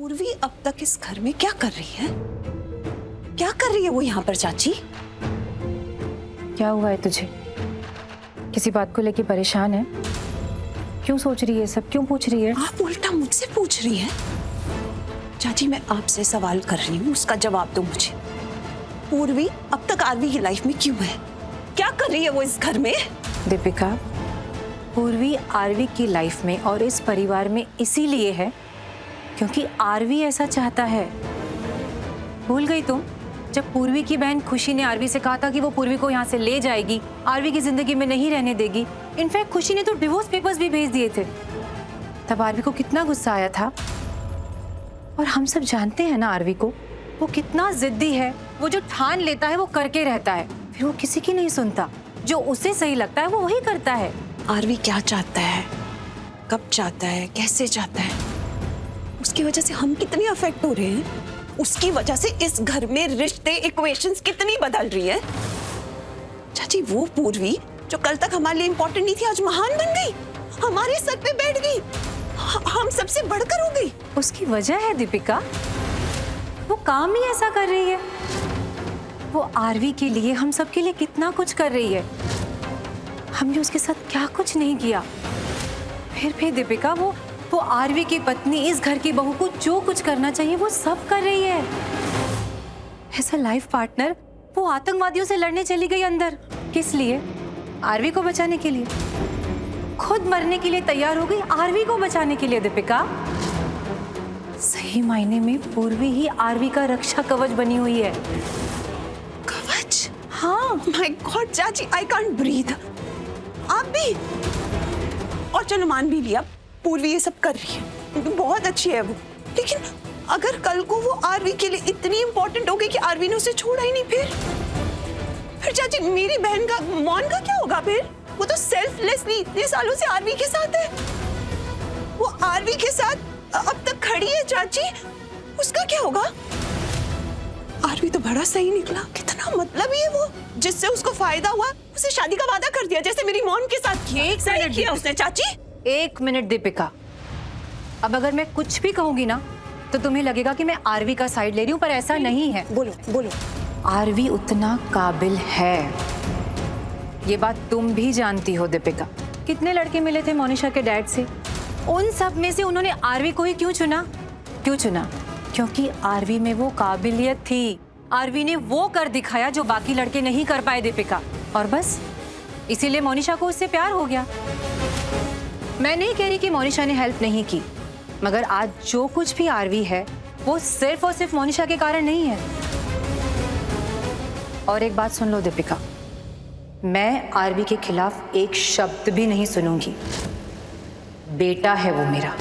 पूर्वी अब तक इस घर में क्या कर रही है? क्या कर रही है वो यहाँ पर चाची? क्या हुआ है तुझे? किसी बात को लेके परेशान है? क्यों सोच रही है सब? क्यों पूछ रही है? आप उल्टा मुझसे पूछ रही है? चाची मैं आपसे सवाल कर रही हूँ, उसका जवाब दो मुझे। पूर्वी अब तक आरवी की लाइफ में क्यों है? क्या कर रही है वो इस घर में? दीपिका, पूर्वी आरवी की लाइफ में और इस परिवार में इसीलिए है क्योंकि आरवी ऐसा चाहता है। भूल गई तुम? जब पूर्वी की बहन खुशी ने आरवी से कहा था कि वो पूर्वी को यहाँ से ले जाएगी, आरवी की जिंदगी में नहीं रहने देगी। इनफैक्ट खुशी ने तो डिवोर्स पेपर्स भी भेज दिए थे। तब आरवी को कितना गुस्सा आया था। और हम सब जानते हैं ना आरवी को, वो कितना जिद्दी है। वो जो ठान लेता है वो करके रहता है, फिर वो किसी की नहीं सुनता। जो उसे सही लगता है वो वही करता है। आरवी क्या चाहता है, कब चाहता है, कैसे चाहता है, उसकी वजह से हम कितने अफेक्ट हो रहे हैं। उसकी वजह से इस घर में रिश्ते, इक्वेशंस कितनी बदल रही है। चाची वो पूर्वी जो कल तक हमारे लिए इंपॉर्टेंट नहीं थी, आज महान बन गई, हमारे सर पे बैठ गई, हम सबसे बढ़कर हो गई। उसकी वजह है दीपिका, वो काम ही ऐसा कर रही है। वो आरवी के लिए, हम सब के लिए कितना कुछ कर रही है। हमने उसके साथ क्या कुछ नहीं किया। फिर दीपिका वो आरवी की पत्नी, इस घर की बहू को जो कुछ करना चाहिए वो सब कर रही है। ऐसा लाइफ पार्टनर वो आतंकवादियों से लड़ने चली गई अंदर। किस लिए? आरवी को बचाने के लिए। खुद मरने के लिए तैयार हो गई आरवी को बचाने के लिए। दीपिका, सही मायने में पूर्वी ही आरवी का रक्षा कवच बनी हुई है। कवच? हाँ। माय गॉड चाची, आई कांट ब्रीथ। आप भी? और चलो मान भी लिया पूर्वी ये सब कर रही है, बहुत अच्छी है वो, लेकिन अगर कल को वो आरवी के लिए इतनी इंपॉर्टेंट हो गई कि आरवी ने उसे छोड़ा ही नहीं, फिर चाची मेरी बहन का, मॉन का क्या होगा? फिर वो तो सेल्फलेसली इतने सालों से आरवी के साथ है। वो आरवी के साथ अब तक खड़ी है चाची, उसका क्या होगा? आरवी तो बड़ा सही निकला, कितना मतलब ही है वो। जिससे उसको फायदा हुआ उसे शादी का वादा कर दिया, जैसे मेरी मॉन के साथ किया। एक मिनट किया उसने चाची। एक मिनट दीपिका, अब अगर मैं कुछ भी कहूंगी ना तो तुम्हें लगेगा कि मैं आरवी का साइड ले रही हूँ, पर ऐसा नहीं है। बोलो बोलो। आरवी उतना काबिल है, ये बात तुम भी जानती हो दीपिका। कितने लड़के मिले थे मोनिशा के डैड से, उन सब में से उन्होंने आरवी को ही क्यों चुना? क्यों चुना? क्योंकि आरवी में वो काबिलियत थी। आरवी ने वो कर दिखाया जो बाकी लड़के नहीं कर पाए दीपिका, और बस इसीलिए मोनिशा को उससे प्यार हो गया। मैं नहीं कह रही कि मोनिशा ने हेल्प नहीं की, मगर आज जो कुछ भी आरवी है वो सिर्फ और सिर्फ मोनिशा के कारण नहीं है। और एक बात सुन लो दीपिका, मैं आरवी के खिलाफ एक शब्द भी नहीं सुनूंगी। बेटा है वो मेरा।